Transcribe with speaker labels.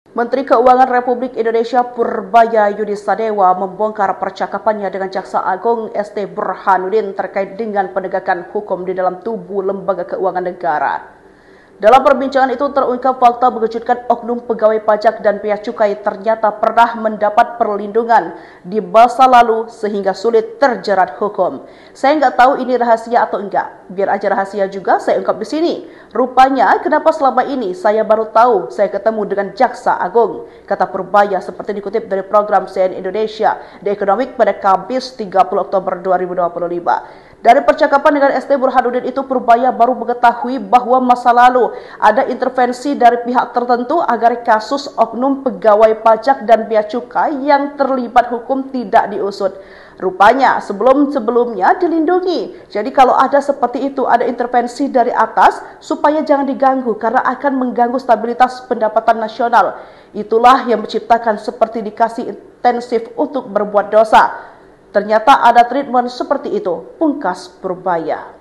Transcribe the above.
Speaker 1: Menteri Keuangan Republik Indonesia Purbaya Yudisadewa membongkar percakapannya dengan Jaksa Agung ST Burhanuddin terkait dengan penegakan hukum di dalam tubuh lembaga keuangan negara. Dalam perbincangan itu terungkap fakta mengejutkan oknum pegawai pajak dan bea cukai ternyata pernah mendapat perlindungan di masa lalu sehingga sulit terjerat hukum. Saya nggak tahu ini rahasia atau enggak. Biar aja rahasia juga saya ungkap di sini. Rupanya kenapa selama ini saya baru tahu saya ketemu dengan Jaksa Agung, kata Purbaya seperti dikutip dari program CNN Indonesia The Economic pada Kamis 30 Oktober 2025. Dari percakapan dengan ST Burhanuddin itu, Purbaya baru mengetahui bahwa masa lalu ada intervensi dari pihak tertentu agar kasus oknum pegawai pajak dan bea cukai yang terlibat hukum tidak diusut. Rupanya sebelumnya dilindungi. Jadi kalau ada seperti itu, ada intervensi dari atas supaya jangan diganggu karena akan mengganggu stabilitas pendapatan nasional. Itulah yang menciptakan seperti dikasih intensif untuk berbuat dosa. Ternyata ada treatment seperti itu, pungkas Purbaya.